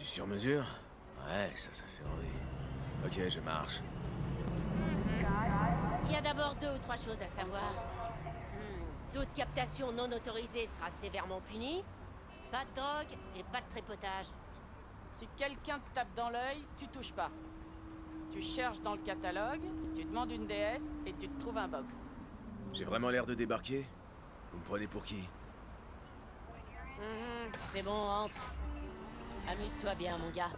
Du sur-mesure? Ouais, ça fait envie. Ok, je marche. Il y a d'abord 2 ou 3 choses à savoir. Toute captation non autorisée sera sévèrement punie. Pas de drogue et pas de trépotage. Si quelqu'un te tape dans l'œil, tu touches pas. Tu cherches dans le catalogue, tu demandes une DS et tu te trouves un box. J'ai vraiment l'air de débarquer? Vous me prenez pour qui? C'est bon, entre. Amuse-toi bien, mon gars.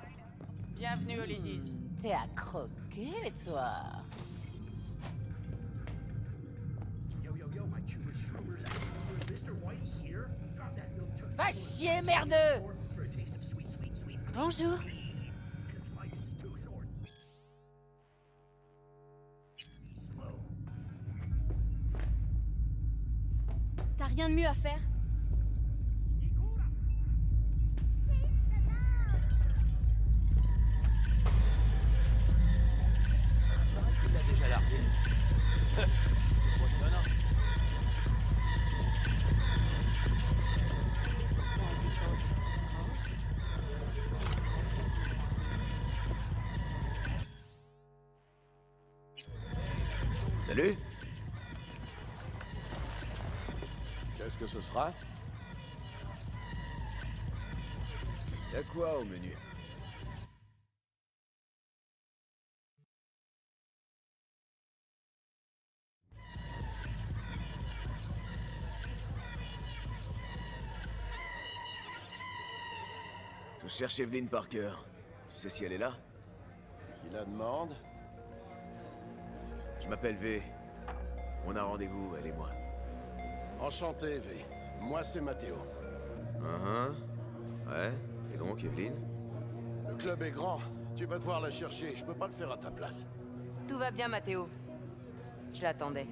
Bienvenue au Lisis. T'es à croquer, toi. Va chier, merdeux! Bonjour. T'as rien de mieux à faire? Il l'a déjà largué. Non, non. Salut. Qu'est-ce que ce sera? Y'a quoi au menu? Je cherche Evelyn Parker. Tu sais si elle est là? Qui la demande? Je m'appelle V. On a rendez-vous, elle et moi. Enchanté, V. Moi, c'est Mathéo. Ouais. Et donc, Evelyn? Le club est grand. Tu vas devoir la chercher. Je peux pas le faire à ta place. Tout va bien, Mathéo. Je l'attendais.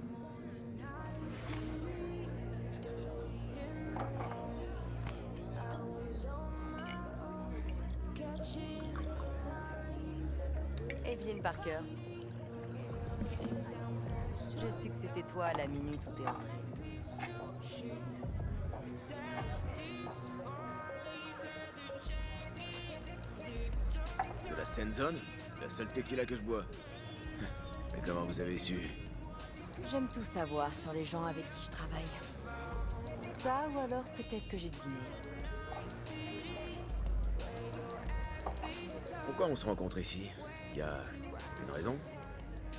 Evelyn Parker. J'ai su que c'était toi à la minute où t'es entrée. De la Senzone? La seule tequila que je bois. Mais comment vous avez su? J'aime tout savoir sur les gens avec qui je travaille. Ça, ou alors peut-être que j'ai deviné. Pourquoi on se rencontre ici? Y a une raison?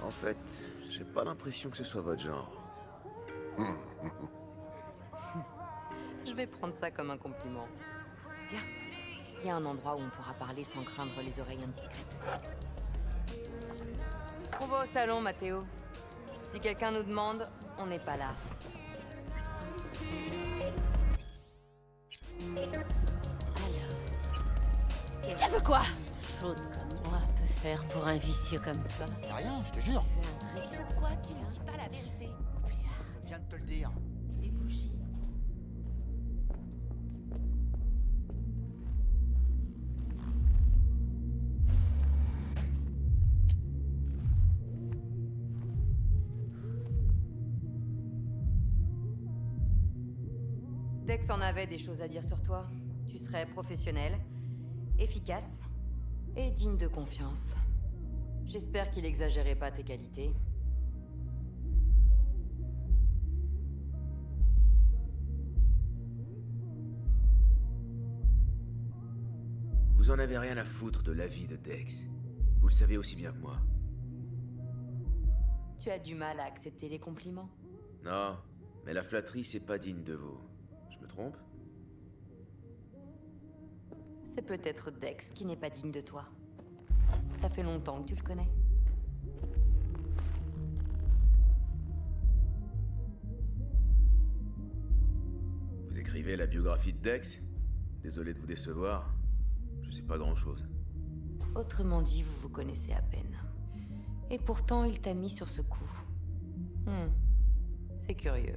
En fait, j'ai pas l'impression que ce soit votre genre. Je vais prendre ça comme un compliment. Viens, il y a un endroit où on pourra parler sans craindre les oreilles indiscrètes. On va au salon, Mathéo. Si quelqu'un nous demande, on n'est pas là. Alors, Tu veux quoi? chaude comme moi peut faire pour un vicieux comme toi? Y'a rien, je te jure. Tu veux un truc Pourquoi tu ne dis pas la vérité? Je viens de te le dire. Des bougies. Dex en avait des choses à dire sur toi. Tu serais professionnel, efficace et digne de confiance. J'espère qu'il exagérait pas tes qualités. Vous en avez rien à foutre de l'avis de Dex. Vous le savez aussi bien que moi. Tu as du mal à accepter les compliments. Non, mais la flatterie, c'est pas digne de vous. Je me trompe? C'est peut-être Dex qui n'est pas digne de toi. Ça fait longtemps que tu le connais. Vous écrivez la biographie de Dex? Désolé de vous décevoir. Je sais pas grand-chose. Autrement dit, vous vous connaissez à peine. Et pourtant, il t'a mis sur ce coup. C'est curieux.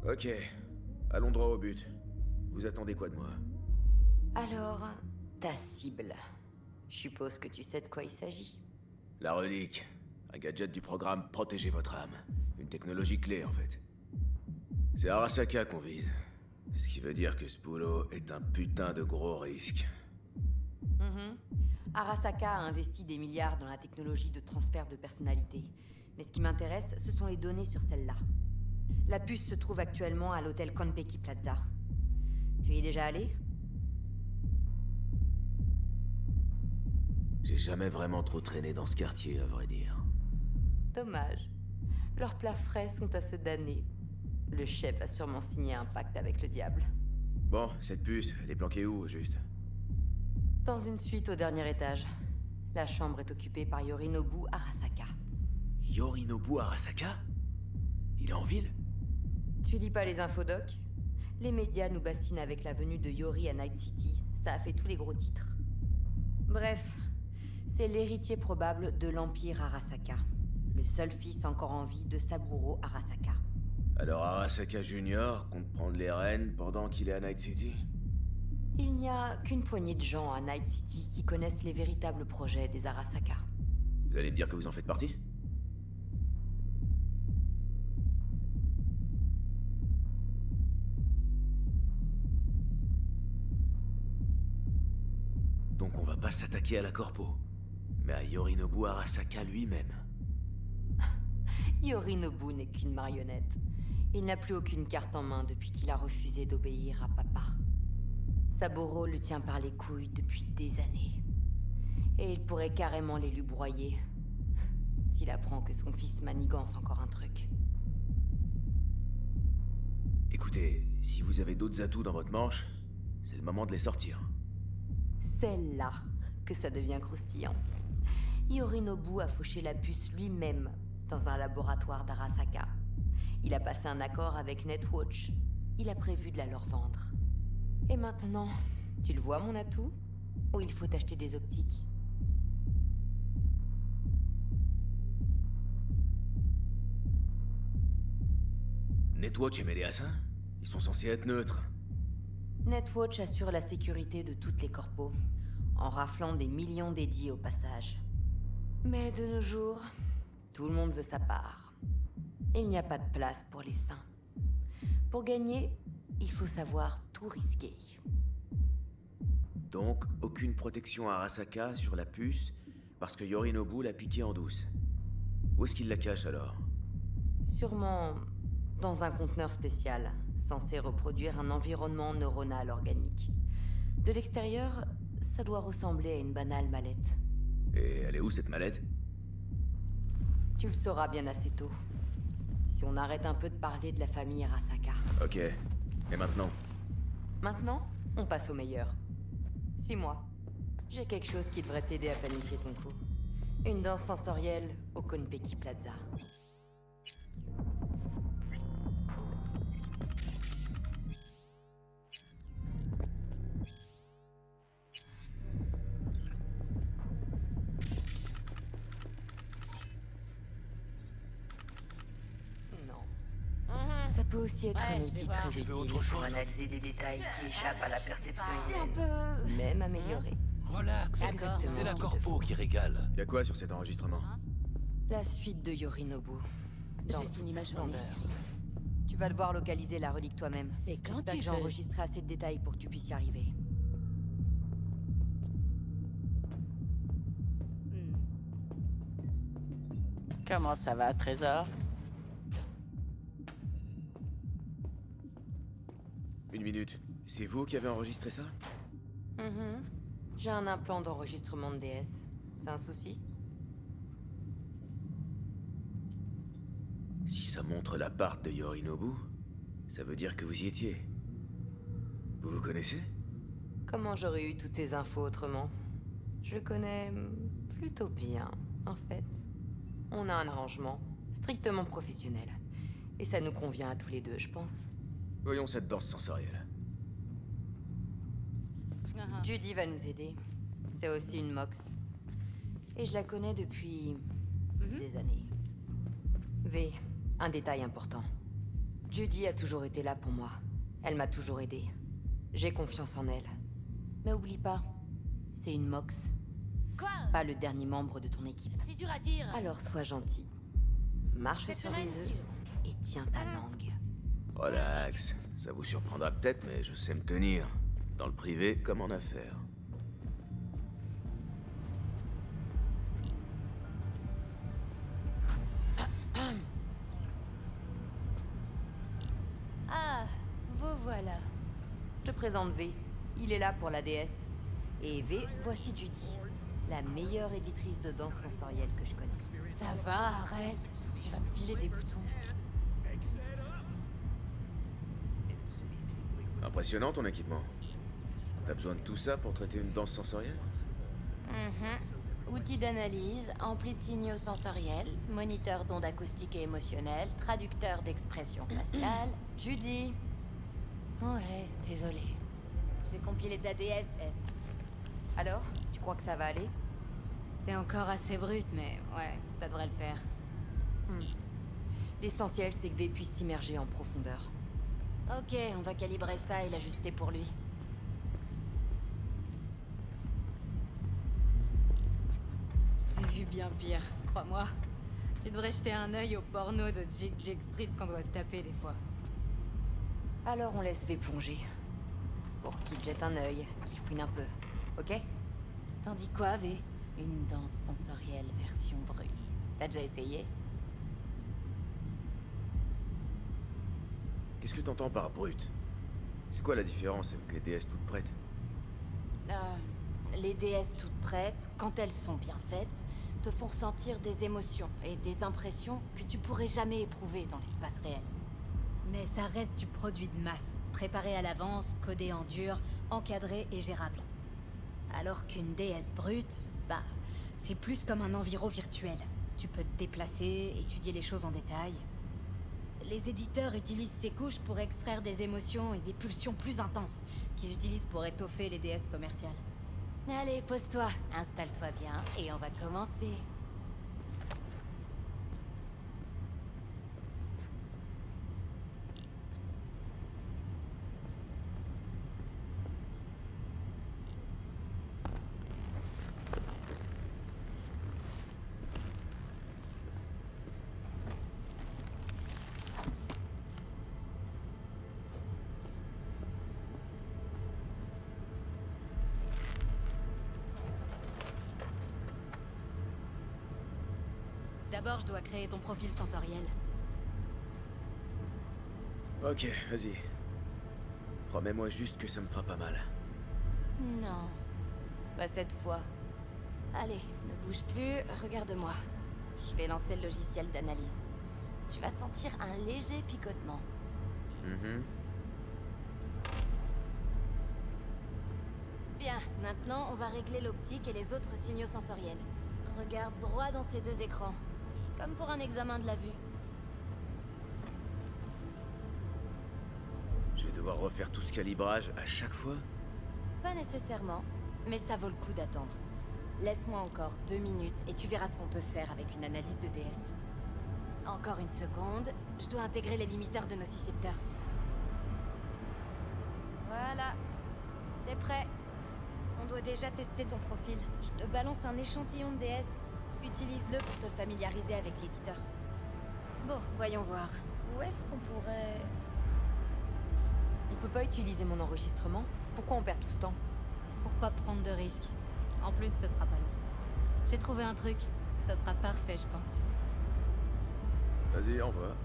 Ok, allons droit au but. Vous attendez quoi de moi? Alors, ta cible. Je suppose que tu sais de quoi il s'agit. La relique. Un gadget du programme Protégez votre âme. Une technologie clé, en fait. C'est Arasaka qu'on vise. Ce qui veut dire que ce boulot est un putain de gros risque. Arasaka a investi des milliards dans la technologie de transfert de personnalité. Mais ce qui m'intéresse, ce sont les données sur celle-là. La puce se trouve actuellement à l'hôtel Konpeki Plaza. Tu y es déjà allé? J'ai jamais vraiment trop traîné dans ce quartier, à vrai dire. Dommage. Leurs plats frais sont à se damner. Le chef a sûrement signé un pacte avec le diable. Bon, cette puce, elle est planquée où, au juste? Dans une suite au dernier étage. La chambre est occupée par Yorinobu Arasaka. Yorinobu Arasaka? Il est en ville? Tu lis pas les infodocs? Les médias nous bassinent avec la venue de Yori à Night City. Ça a fait tous les gros titres. Bref, c'est l'héritier probable de l'Empire Arasaka. Le seul fils encore en vie de Saburo Arasaka. Alors Arasaka Junior compte prendre les rênes pendant qu'il est à Night City? Il n'y a qu'une poignée de gens à Night City qui connaissent les véritables projets des Arasaka. Vous allez me dire que vous en faites partie? Donc on va pas s'attaquer à la Corpo, mais à Yorinobu Arasaka lui-même. Yorinobu n'est qu'une marionnette. Il n'a plus aucune carte en main depuis qu'il a refusé d'obéir à papa. Saburo le tient par les couilles depuis des années. Et il pourrait carrément les lui broyer, s'il apprend que son fils manigance encore un truc. Écoutez, si vous avez d'autres atouts dans votre manche, c'est le moment de les sortir. C'est là que ça devient croustillant. Yorinobu a fauché la puce lui-même dans un laboratoire d'Arasaka. Il a passé un accord avec Netwatch. Il a prévu de la leur vendre. Et maintenant, tu le vois mon atout? Ou il faut acheter des optiques? Netwatch et Méléassin? Ils sont censés être neutres. Netwatch assure la sécurité de toutes les corpos, en raflant des millions dédiés au passage. Mais de nos jours, tout le monde veut sa part. Il n'y a pas de place pour les saints. Pour gagner, il faut savoir tout risquer. Donc, aucune protection à Arasaka sur la puce, parce que Yorinobu l'a piqué en douce. Où est-ce qu'il la cache alors? Sûrement dans un conteneur spécial, censé reproduire un environnement neuronal organique. De l'extérieur, ça doit ressembler à une banale mallette. Et elle est où cette mallette? Tu le sauras bien assez tôt. Si on arrête un peu de parler de la famille Arasaka. Ok. Et maintenant? Maintenant, on passe au meilleur. Suis-moi. J'ai quelque chose qui devrait t'aider à planifier ton coup. Une danse sensorielle au Konpeki Plaza. Ça peut aussi être Ouais, un je vais outil voir. très Tu utile pour analyser des détails qui échappent à la perception humaine. Même améliorer. Relax. Exactement. C'est la ce qu'il te corpo faut. qui régale. Y'a quoi sur cet enregistrement? La suite de Yorinobu. Dans J'ai toute fini ma sa journée, splendeur. chérie. Tu vas devoir localiser la relique toi-même. C'est quand J'espère tu que j'ai veux. enregistré assez de détails pour que tu puisses y arriver. Comment ça va, Trésor? Une minute. C'est vous qui avez enregistré ça? J'ai un implant d'enregistrement de DS. C'est un souci? Si ça montre l'appart de Yorinobu, ça veut dire que vous y étiez. Vous vous connaissez? Comment j'aurais eu toutes ces infos autrement? Je le connais plutôt bien, en fait. On a un arrangement strictement professionnel. Et ça nous convient à tous les deux, je pense. Voyons cette danse sensorielle. Judy va nous aider. C'est aussi une Mox. Et je la connais depuis des années. V, un détail important. Judy a toujours été là pour moi. Elle m'a toujours aidé. J'ai confiance en elle. Mais oublie pas, c'est une Mox, Quoi? pas le dernier membre de ton équipe. C'est dur à dire. Alors sois gentil. Marche Cette sur semaine, les œufs sûr. et tiens ta langue. Relax. Ça vous surprendra peut-être, mais je sais me tenir. Dans le privé comme en affaires. Ah, vous voilà. Je te présente V. Il est là pour la déesse. Et V, voici Judy. La meilleure éditrice de danse sensorielle que je connaisse. Ça va, arrête. Tu vas me filer des boutons. Impressionnant ton équipement. T'as besoin de tout ça pour traiter une danse sensorielle? Outils d'analyse, ampli de signaux sensoriels, moniteur d'ondes acoustiques et émotionnelles, traducteur d'expressions faciales. Judy! Ouais, désolé. J'ai compilé ta déesse, Eve. Alors, tu crois que ça va aller? C'est encore assez brut, mais ouais, ça devrait le faire. L'essentiel, c'est que V puisse s'immerger en profondeur. Ok, on va calibrer ça et l'ajuster pour lui. J'ai vu bien pire, crois-moi. Tu devrais jeter un œil au porno de Jig Jig Street qu'on doit se taper des fois. Alors on laisse V plonger. Pour qu'il jette un œil, qu'il fouine un peu. Ok? T'en dis quoi, V? Une danse sensorielle version brute. T'as déjà essayé? Qu'est-ce que t'entends par brut? C'est quoi la différence avec les déesses toutes prêtes? Les déesses toutes prêtes, quand elles sont bien faites, te font ressentir des émotions et des impressions que tu pourrais jamais éprouver dans l'espace réel. Mais ça reste du produit de masse, préparé à l'avance, codé en dur, encadré et gérable. Alors qu'une déesse brute, bah, c'est plus comme un enviro virtuel. Tu peux te déplacer, étudier les choses en détail. Les éditeurs utilisent ces couches pour extraire des émotions et des pulsions plus intenses, qu'ils utilisent pour étoffer les déesses commerciales. Allez, pose-toi, installe-toi bien et on va commencer. D'abord, je dois créer ton profil sensoriel. Ok, vas-y. Promets-moi juste que ça me fera pas mal. Non. Pas cette fois. Allez, ne bouge plus, regarde-moi. Je vais lancer le logiciel d'analyse. Tu vas sentir un léger picotement. Bien, maintenant on va régler l'optique et les autres signaux sensoriels. Regarde droit dans ces deux écrans. Comme pour un examen de la vue. Je vais devoir refaire tout ce calibrage à chaque fois? Pas nécessairement, mais ça vaut le coup d'attendre. Laisse-moi encore 2 minutes et tu verras ce qu'on peut faire avec une analyse de DS. Encore une seconde, je dois intégrer les limiteurs de nocicepteurs. Voilà, c'est prêt. On doit déjà tester ton profil. Je te balance un échantillon de DS. Utilise-le pour te familiariser avec l'éditeur. Bon, voyons voir. Où est-ce qu'on pourrait... On peut pas utiliser mon enregistrement? Pourquoi on perd tout ce temps? Pour pas prendre de risques. En plus, ce sera pas long. J'ai trouvé un truc. Ça sera parfait, je pense. Vas-y, envoie.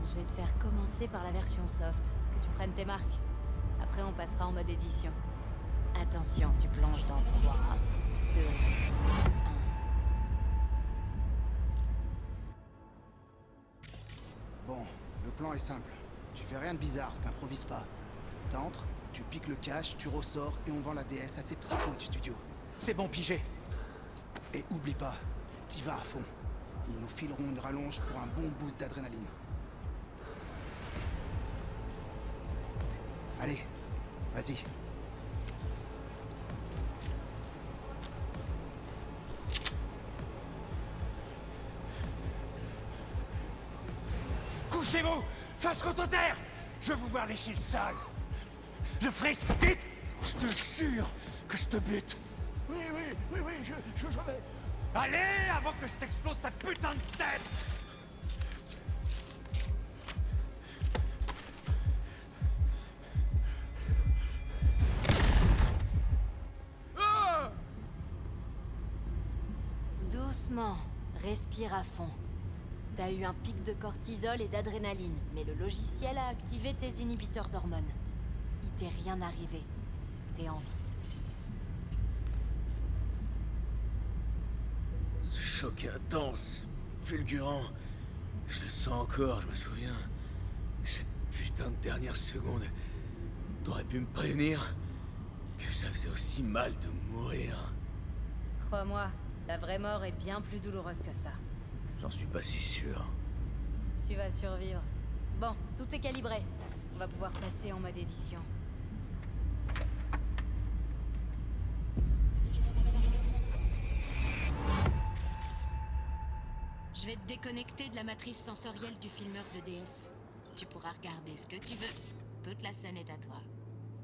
Je vais te faire commencer par la version soft, que tu prennes tes marques. Après, on passera en mode édition. Attention, tu plonges dans 3, 2, 1... Bon, le plan est simple. Tu fais rien de bizarre, t'improvises pas. T'entres, tu piques le cash, tu ressors et on vend la DS à ces psychos du studio. C'est bon, pigé. Et oublie pas, t'y vas à fond. Ils nous fileront une rallonge pour un bon boost d'adrénaline. Allez, vas-y. Couchez-vous! Face contre terre! Je veux vous voir lécher le sol! Le fric, vite! Je te jure que je te bute! Oui, je vais... Allez, avant que je t'explose ta putain de tête! Respire à fond. T'as eu un pic de cortisol et d'adrénaline, mais le logiciel a activé tes inhibiteurs d'hormones. Il t'est rien arrivé. T'es en vie. Ce choc intense, fulgurant. Je le sens encore, je me souviens. Cette putain de dernière seconde. T'aurais pu me prévenir que ça faisait aussi mal de mourir. Crois-moi, la vraie mort est bien plus douloureuse que ça. J'en suis pas si sûr. Tu vas survivre. Bon, tout est calibré. On va pouvoir passer en mode édition. Je vais te déconnecter de la matrice sensorielle du filmeur de DS. Tu pourras regarder ce que tu veux. Toute la scène est à toi.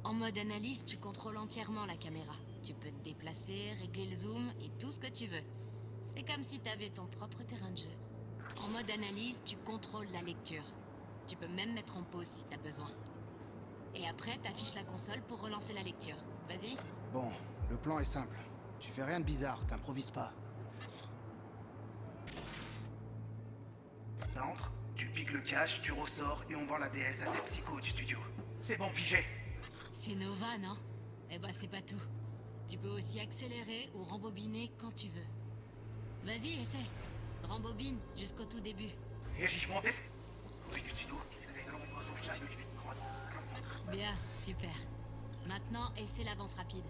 En mode analyse, tu contrôles entièrement la caméra. Tu peux te déplacer, régler le zoom et tout ce que tu veux. C'est comme si t'avais ton propre terrain de jeu. En mode analyse, tu contrôles la lecture. Tu peux même mettre en pause si t'as besoin. Et après, t'affiches la console pour relancer la lecture. Vas-y. Bon, le plan est simple. Tu fais rien de bizarre, t'improvises pas. T'entres, tu piques le cache, tu ressors et on vend la DS à cette psycho du studio. C'est bon, figé. C'est Nova, non? Eh ben, c'est pas tout. Tu peux aussi accélérer ou rembobiner quand tu veux. Vas-y, essaie. Rembobine jusqu'au tout début. Et j'y m'en fais. Bien, super. Maintenant, essaie l'avance rapide.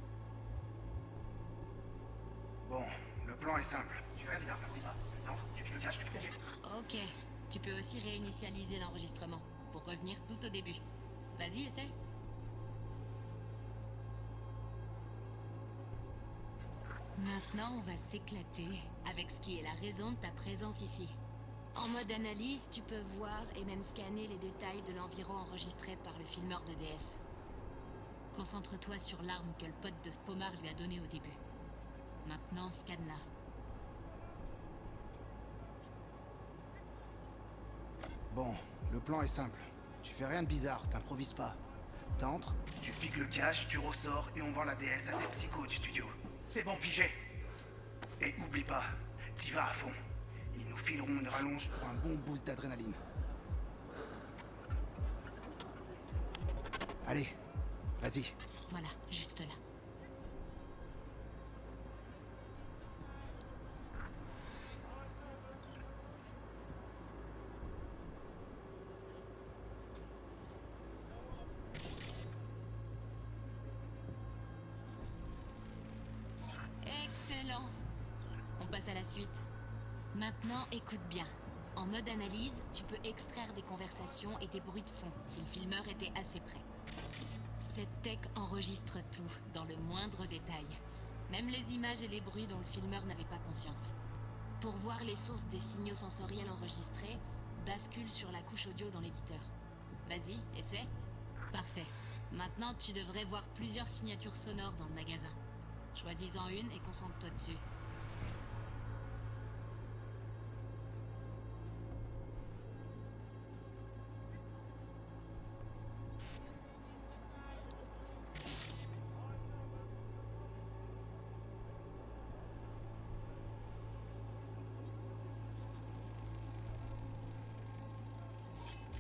Bon, le plan est simple. Tu fais rien de bizarre, t'improvises pas. T'entres, tu piques le cache, tu piques le cache. Ok. Tu peux aussi réinitialiser l'enregistrement pour revenir tout au début. Vas-y, essaie. Maintenant, on va s'éclater avec ce qui est la raison de ta présence ici. En mode analyse, tu peux voir et même scanner les détails de l'environ enregistré par le filmeur de DS. Concentre-toi sur l'arme que le pote de Spomar lui a donnée au début. Maintenant, scanne-la. Bon, le plan est simple. Tu fais rien de bizarre, t'improvises pas. T'entres, tu piques le cache, tu ressors et on vend la DS à cette psycho du studio. C'est bon, figé. Et oublie pas, t'y vas à fond. Ils nous fileront une rallonge pour un bon boost d'adrénaline. Allez, vas-y. Voilà, juste là. Excellent. On passe à la suite. Maintenant, écoute bien. En mode analyse, tu peux extraire des conversations et des bruits de fond si le filmeur était assez près. Cette tech enregistre tout, dans le moindre détail. Même les images et les bruits dont le filmeur n'avait pas conscience. Pour voir les sources des signaux sensoriels enregistrés, bascule sur la couche audio dans l'éditeur. Vas-y, essaie. Parfait. Maintenant, tu devrais voir plusieurs signatures sonores dans le magasin. Choisis-en une et concentre-toi dessus.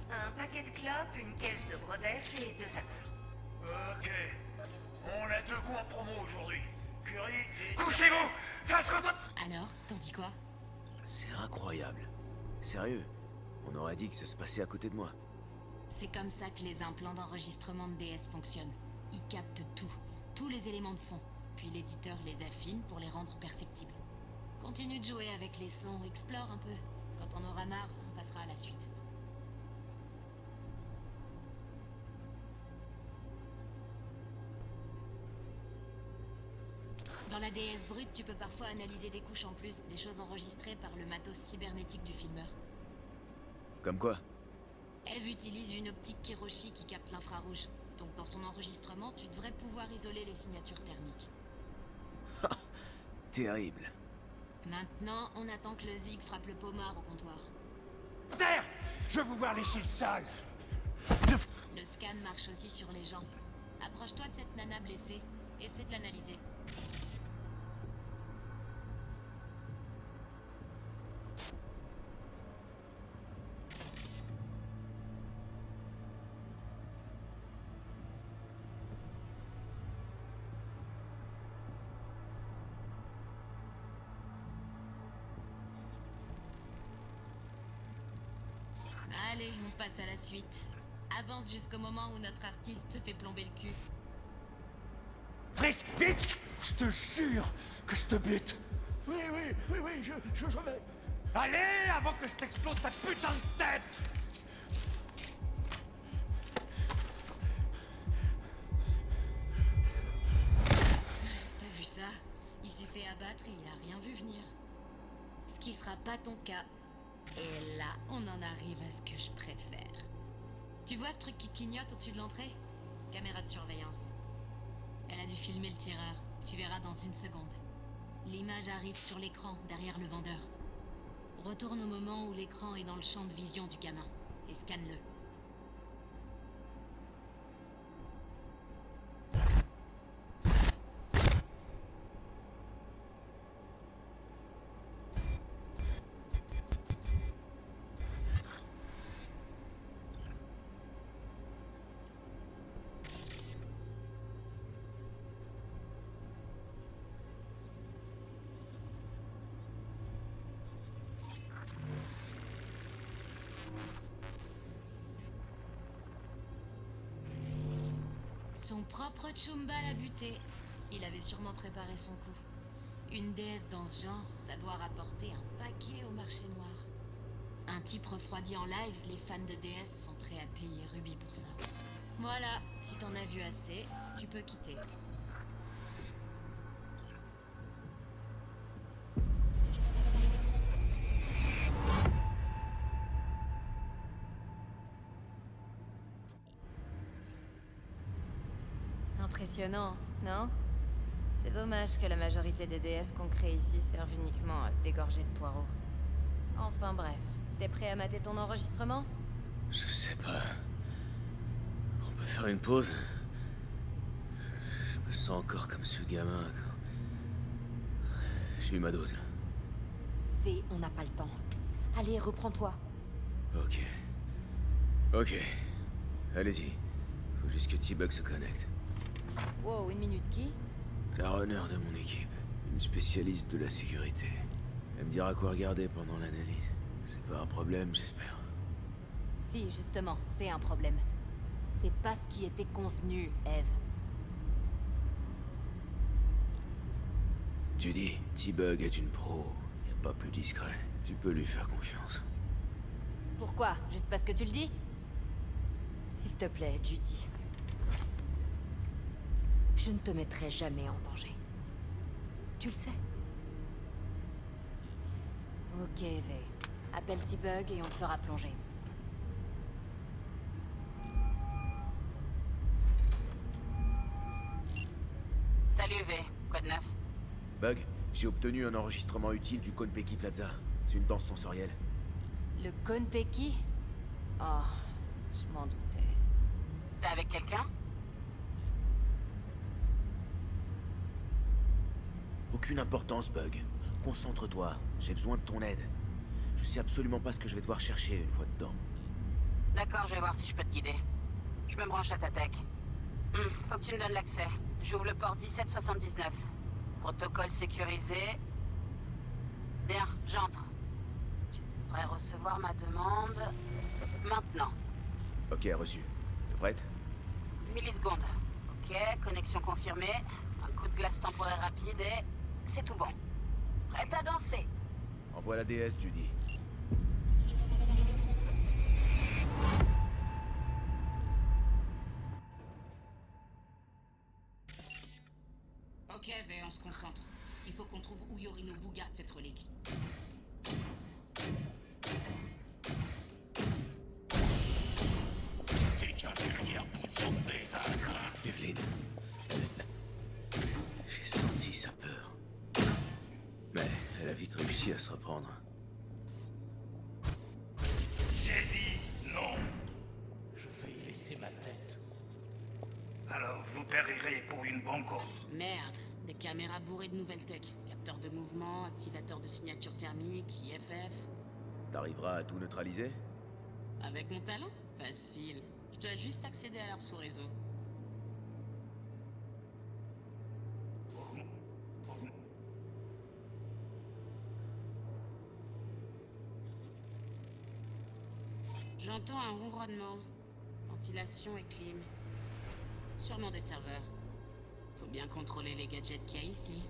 Un paquet de clopes, une caisse de brodef et 2 appels. Ok. On a 2 goûts en promo aujourd'hui. Curry et... Couchez-vous! Fast control. Alors, t'en dis quoi? C'est incroyable. Sérieux, on aurait dit que ça se passait à côté de moi. C'est comme ça que les implants d'enregistrement de DS fonctionnent. Ils captent tout, tous les éléments de fond, puis l'éditeur les affine pour les rendre perceptibles. Continue de jouer avec les sons, explore un peu. Quand on aura marre, on passera à la suite. Dans la DS brute, tu peux parfois analyser des couches en plus, des choses enregistrées par le matos cybernétique du filmeur. Comme quoi? Eve utilise une optique Kiroshi qui capte l'infrarouge. Donc dans son enregistrement, tu devrais pouvoir isoler les signatures thermiques. Terrible. Maintenant, on attend que le Zig frappe le pommard au comptoir. Terre! Je veux vous voir lécher le sol. Le scan marche aussi sur les gens. Approche-toi de cette nana blessée. Essaie de l'analyser. Allez, on passe à la suite. Avance jusqu'au moment où notre artiste se fait plomber le cul. Frisk, vite! Je te jure que je te bute! Oui, je vais. Allez, avant que je t'explose ta putain de tête! T'as vu ça? Il s'est fait abattre et il a rien vu venir. Ce qui sera pas ton cas. Et là, on en arrive à ce que je préfère. Tu vois ce truc qui clignote au-dessus de l'entrée? Caméra de surveillance. Elle a dû filmer le tireur. Tu verras dans une seconde. L'image arrive sur l'écran, derrière le vendeur. Retourne au moment où l'écran est dans le champ de vision du gamin. Et scanne-le. Son propre Chumba l'a buté. Il avait sûrement préparé son coup. Une déesse dans ce genre, ça doit rapporter un paquet au marché noir. Un type refroidi en live, les fans de déesse sont prêts à payer Ruby pour ça. Voilà, si t'en as vu assez, tu peux quitter. Impressionnant, non? C'est dommage que la majorité des déesses qu'on crée ici servent uniquement à se dégorger de poireaux. Enfin bref, t'es prêt à mater ton enregistrement? Je sais pas. On peut faire une pause? Je me sens encore comme ce gamin quand... J'ai eu ma dose là. V, on n'a pas le temps. Allez, reprends-toi. Ok. Ok. Allez-y. Faut juste que T-Bug se connecte. Wow, une minute, qui? La runner de mon équipe. Une spécialiste de la sécurité. Elle me dira quoi regarder pendant l'analyse. C'est pas un problème, j'espère. Si, justement, c'est un problème. C'est pas ce qui était convenu, Eve. Tu dis, T-Bug est une pro. Y a pas plus discret. Tu peux lui faire confiance. Pourquoi? Juste parce que tu le dis? S'il te plaît, Judy. Je ne te mettrai jamais en danger. Tu le sais. Ok, V. Appelle T-Bug et on te fera plonger. Salut V, quoi de neuf? Bug, j'ai obtenu un enregistrement utile du Konpeki Plaza. C'est une danse sensorielle. Le Konpeki? Oh, je m'en doutais. T'es avec quelqu'un? Aucune importance, Bug. Concentre-toi. J'ai besoin de ton aide. Je sais absolument pas ce que je vais devoir chercher une fois dedans. D'accord, je vais voir si je peux te guider. Je me branche à ta tech. Faut que tu me donnes l'accès. J'ouvre le port 1779. Protocole sécurisé. Bien, j'entre. Tu devrais recevoir ma demande... maintenant. Ok, reçu. T'es prête? Millisecondes. Ok, connexion confirmée. Un coup de glace temporaire rapide et... c'est tout bon. Prête à danser. Envoie la déesse, Judy. Ok, V, on se concentre. Il faut qu'on trouve où Yorinobu garde cette relique. Evelyn. J'ai senti sa peur. Mais elle a vite réussi à se reprendre. J'ai dit non. Je vais y laisser ma tête. Alors vous périrez pour une banco. Merde, des caméras bourrées de nouvelles tech. Capteur de mouvement, activateur de signature thermique, IFF. T'arriveras à tout neutraliser? Avec mon talent? Facile. Je dois juste accéder à leur sous-réseau. J'entends un ronronnement. Ventilation et clim. Sûrement des serveurs. Faut bien contrôler les gadgets qu'il y a ici.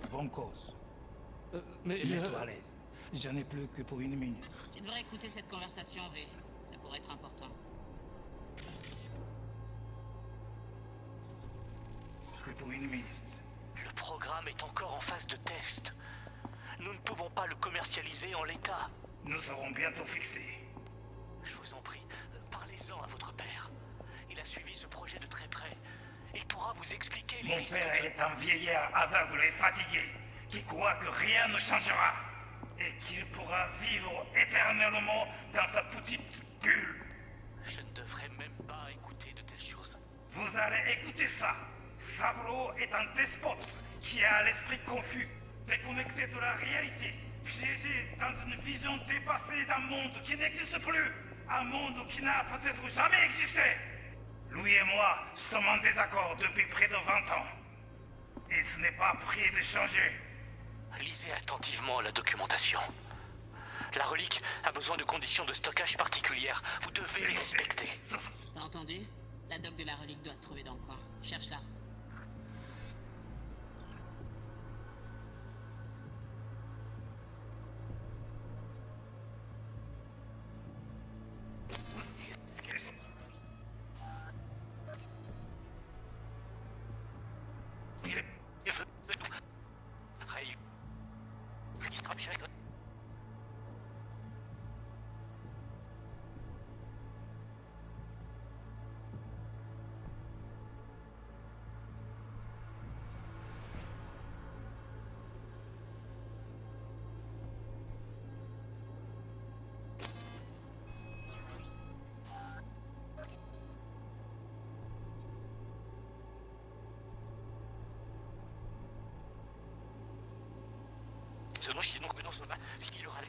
Bonne cause. Mais Mets-toi à l'aise. J'en ai plus que pour 1 minute. Tu devrais écouter cette conversation, V. Ça pourrait être important. Que pour 1 minute. Le programme est encore en phase de test. Nous ne pouvons pas le commercialiser en l'état. Nous serons bientôt fixés. Je vous en prie, parlez-en à votre père. Il a suivi ce projet de très près. Il pourra vous expliquer les Mon risques père de... est un vieillard aveugle et fatigué, qui croit que rien ne changera, et qu'il pourra vivre éternellement dans sa petite bulle. Je ne devrais même pas écouter de telles choses. Vous allez écouter ça. Saburo est un despote qui a l'esprit confus, déconnecté de la réalité, piégé dans une vision dépassée d'un monde qui n'existe plus, un monde qui n'a peut-être jamais existé. Lui et moi sommes en désaccord depuis près de 20 ans. Et ce n'est pas prêt de changer. Lisez attentivement la documentation. La relique a besoin de conditions de stockage particulières. Vous devez les respecter. T'as entendu? La doc de la relique doit se trouver dans le coin. Cherche-la. Sinon, non, il aura...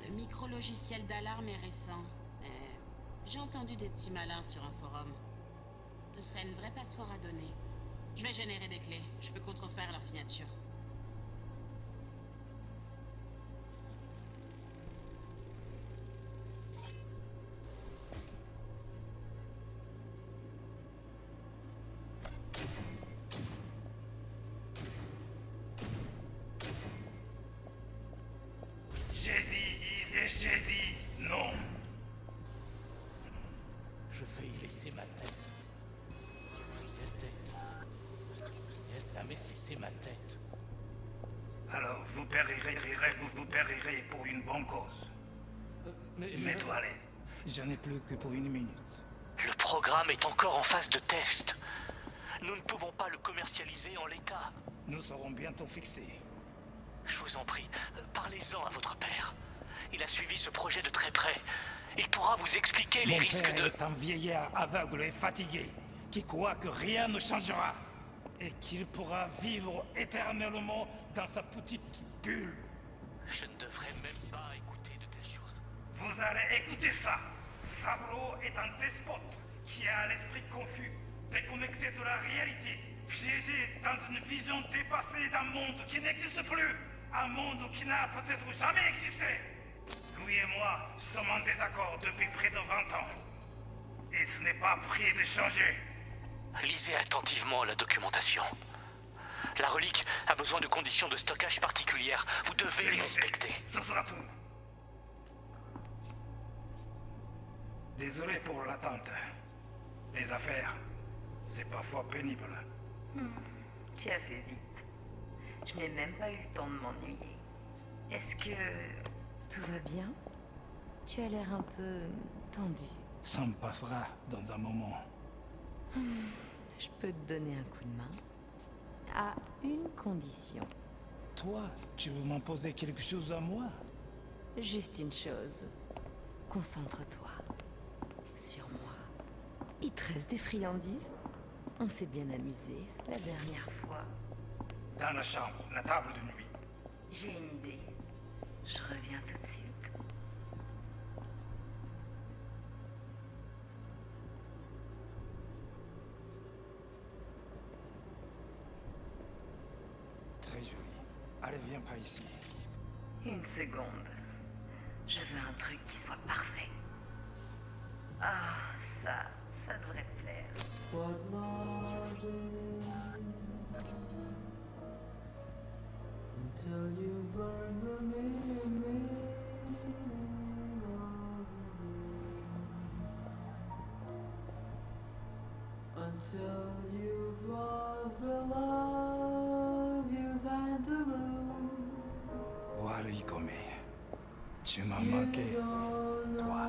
Le micro-logiciel d'alarme est récent. J'ai entendu des petits malins sur un forum. Ce serait une vraie passoire à donner. Je vais générer des clés. Je peux contrefaire leur signature. J'ai dit non. Je vais y laisser ma tête. Mais c'est ma tête. Alors, vous périrez pour une bonne cause. Mets-toi à l'aise. J'en ai plus que pour 1 minute. Le programme est encore en phase de test. Nous ne pouvons pas le commercialiser en l'état. Nous serons bientôt fixés. Je vous en prie, parlez-en à votre père. Il a suivi ce projet de très près. Il pourra vous expliquer les risques de... Mon père est un vieillard aveugle et fatigué, qui croit que rien ne changera, et qu'il pourra vivre éternellement dans sa petite bulle. Je ne devrais même pas écouter de telles choses. Vous allez écouter ça. Saburo est un despote qui a l'esprit confus, déconnecté de la réalité, piégé dans une vision dépassée d'un monde qui n'existe plus, un monde qui n'a peut-être jamais existé. Lui et moi sommes en désaccord depuis près de 20 ans. Et ce n'est pas prêt de changer. Lisez attentivement la documentation. La relique a besoin de conditions de stockage particulières. Vous devez les respecter. Ce sera tout. Désolé pour l'attente. Les affaires, c'est parfois pénible. Tu as fait vite. Je n'ai même pas eu le temps de m'ennuyer. Est-ce que... Tout va bien? Tu as l'air un peu tendu. Ça me passera dans un moment. Je peux te donner un coup de main. À une condition. Toi, tu veux m'imposer quelque chose à moi? Juste une chose. Concentre-toi. sur moi. Il te reste des friandises? On s'est bien amusé la dernière fois. Dans la chambre, la table de nuit. J'ai une idée. Je reviens tout de suite. Très joli. Allez, viens pas ici. Une seconde. Je veux un truc qui soit parfait. Ah, ça devrait te plaire. Warikome. Tu m'as manqué, toi.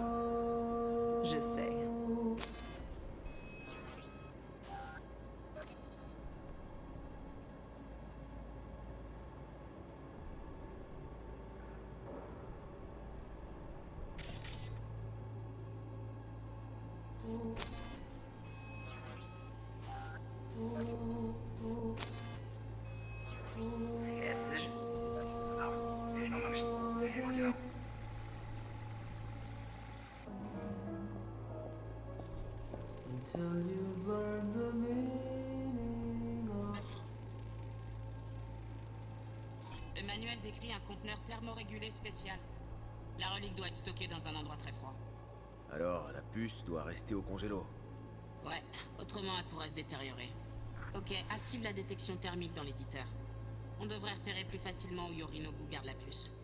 Je sais. Le manuel décrit un conteneur thermorégulé spécial. La relique doit être stockée dans un endroit très froid. Alors, la puce doit rester au congélo. Ouais, autrement elle pourrait se détériorer. Ok, active la détection thermique dans l'éditeur. On devrait repérer plus facilement où Yorinobu garde la puce.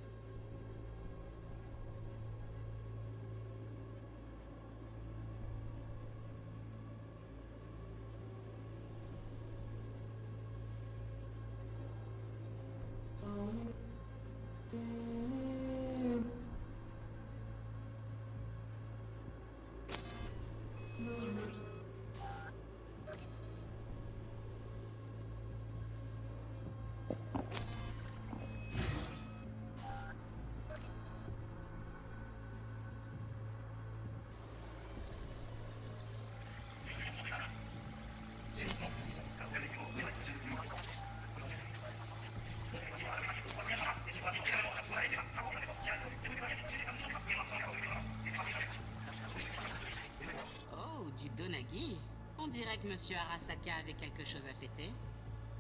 Oh, du Donagi. On dirait que Monsieur Arasaka avait quelque chose à fêter.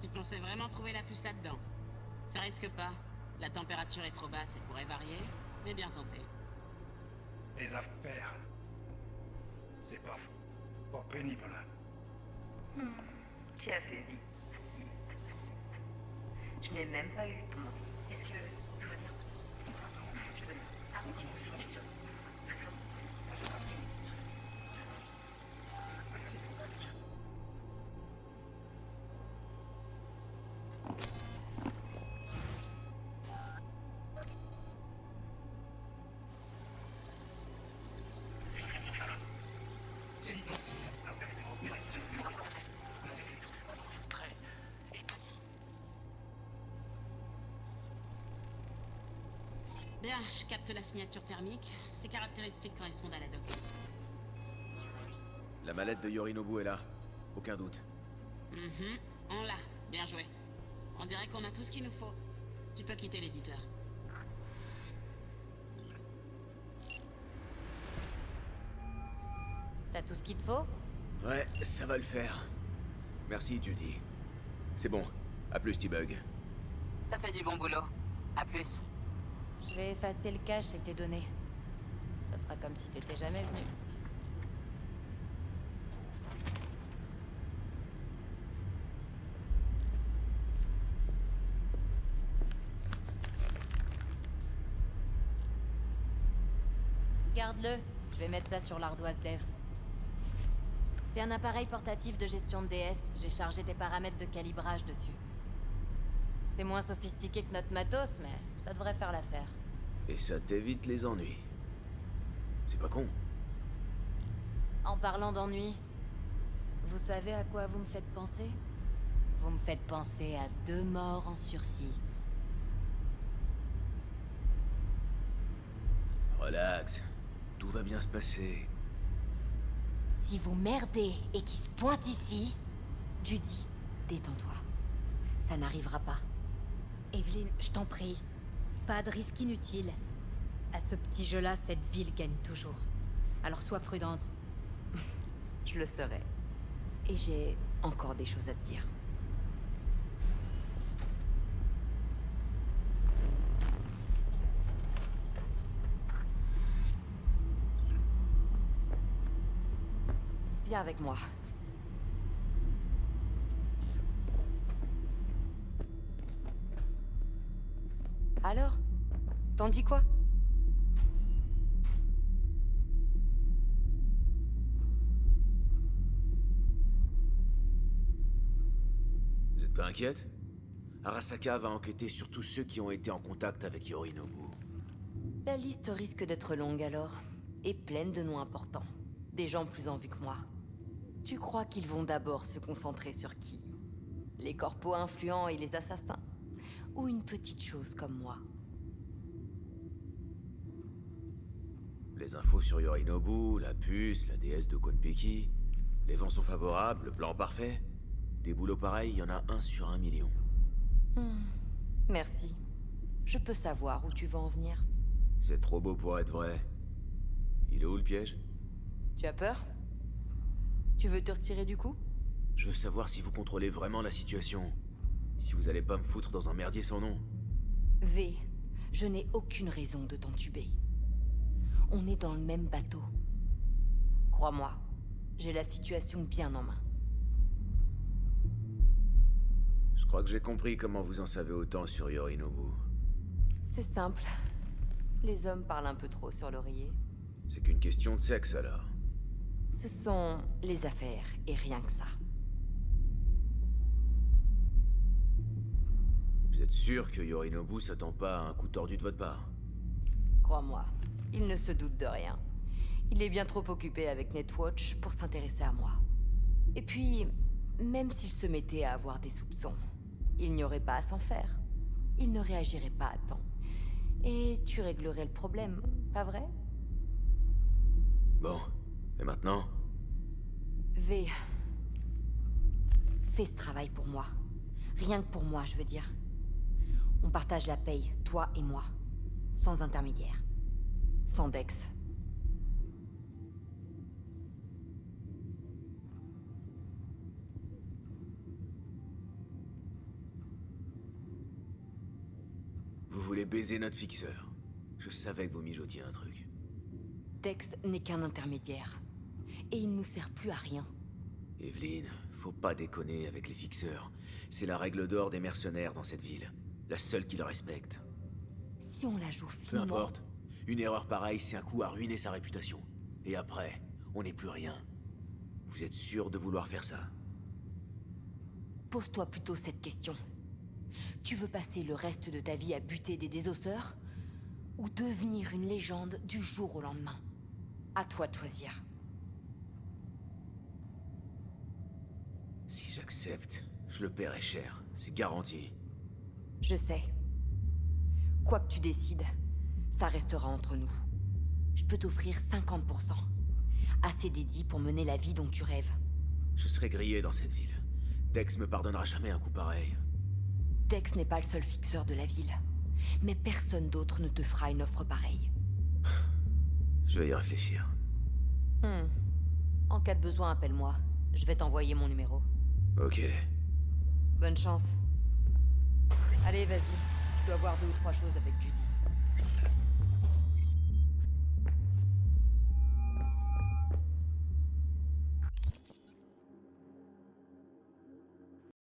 Tu pensais vraiment trouver la puce là-dedans? Ça risque pas. La température est trop basse et pourrait varier, mais bien tenté. Les affaires. C'est pas pénible. Tu as fait vite. Je n'ai même pas eu le temps. Est-ce que tout va bien? Je veux dire, Bien, je capte la signature thermique. Ces caractéristiques correspondent à la doc. La mallette de Yorinobu est là. Aucun doute. On l'a. Bien joué. On dirait qu'on a tout ce qu'il nous faut. Tu peux quitter l'éditeur. T'as tout ce qu'il te faut? Ouais, ça va le faire. Merci, Judy. C'est bon. À plus, T-Bug. T'as fait du bon boulot. À plus. Je vais effacer le cache et tes données. Ça sera comme si t'étais jamais venu. Garde-le. Je vais mettre ça sur l'ardoise dev. C'est un appareil portatif de gestion de DS. J'ai chargé tes paramètres de calibrage dessus. C'est moins sophistiqué que notre matos, mais ça devrait faire l'affaire. Et ça t'évite les ennuis. C'est pas con. En parlant d'ennui, vous savez à quoi vous me faites penser? Vous me faites penser à 2 morts en sursis. Relax. Tout va bien se passer. Si vous merdez et qu'il se pointe ici... Judy, détends-toi. Ça n'arrivera pas. Evelyn, je t'en prie. Pas de risque inutile. À ce petit jeu-là, cette ville gagne toujours. Alors sois prudente. Je le serai. Et j'ai encore des choses à te dire. Viens avec moi. Alors? T'en dis quoi? Vous êtes pas inquiète? Arasaka va enquêter sur tous ceux qui ont été en contact avec Yorinobu. La liste risque d'être longue alors, et pleine de noms importants. Des gens plus en vue que moi. Tu crois qu'ils vont d'abord se concentrer sur qui? Les corpos influents et les assassins? Ou une petite chose comme moi? Les infos sur Yorinobu, la puce, la déesse de Konpeki. Les vents sont favorables, le plan parfait. Des boulots pareils, il y en a 1 sur 1 million. Merci. Je peux savoir où tu vas en venir. C'est trop beau pour être vrai. Il est où le piège? Tu as peur? Tu veux te retirer du coup? Je veux savoir si vous contrôlez vraiment la situation. Si vous allez pas me foutre dans un merdier sans nom. V, je n'ai aucune raison de t'entuber. On est dans le même bateau. Crois-moi, j'ai la situation bien en main. Je crois que j'ai compris comment vous en savez autant sur Yorinobu. C'est simple. Les hommes parlent un peu trop sur l'oreiller. C'est qu'une question de sexe alors. Ce sont les affaires et rien que ça. Vous êtes sûr que Yorinobu s'attend pas à un coup tordu de votre part? Crois-moi, il ne se doute de rien. Il est bien trop occupé avec Netwatch pour s'intéresser à moi. Et puis, même s'il se mettait à avoir des soupçons, il n'y aurait pas à s'en faire. Il ne réagirait pas à temps. Et tu réglerais le problème, pas vrai? Bon, et maintenant? V, fais ce travail pour moi. Rien que pour moi, je veux dire. On partage la paye, toi et moi. Sans intermédiaire. Sans Dex. Vous voulez baiser notre fixeur. Je savais que vous mijotiez un truc. Dex n'est qu'un intermédiaire. Et il nous sert plus à rien. Evelyn, faut pas déconner avec les fixeurs. C'est la règle d'or des mercenaires dans cette ville. La seule qui le respecte. Si on la joue Peu finement... importe. Une erreur pareille, c'est un coup à ruiner sa réputation. Et après, on n'est plus rien. Vous êtes sûr de vouloir faire ça? Pose-toi plutôt cette question. Tu veux passer le reste de ta vie à buter des désosseurs? Ou devenir une légende du jour au lendemain? À toi de choisir. Si j'accepte, je le paierai cher. C'est garanti. Je sais. Quoi que tu décides, ça restera entre nous. Je peux t'offrir 50%. Assez dédié pour mener la vie dont tu rêves. Je serai grillé dans cette ville. Dex me pardonnera jamais un coup pareil. Dex n'est pas le seul fixeur de la ville. Mais personne d'autre ne te fera une offre pareille. Je vais y réfléchir. En cas de besoin, appelle-moi. Je vais t'envoyer mon numéro. Ok. Bonne chance. Allez, vas-y. Je dois voir 2 ou 3 choses avec Judy.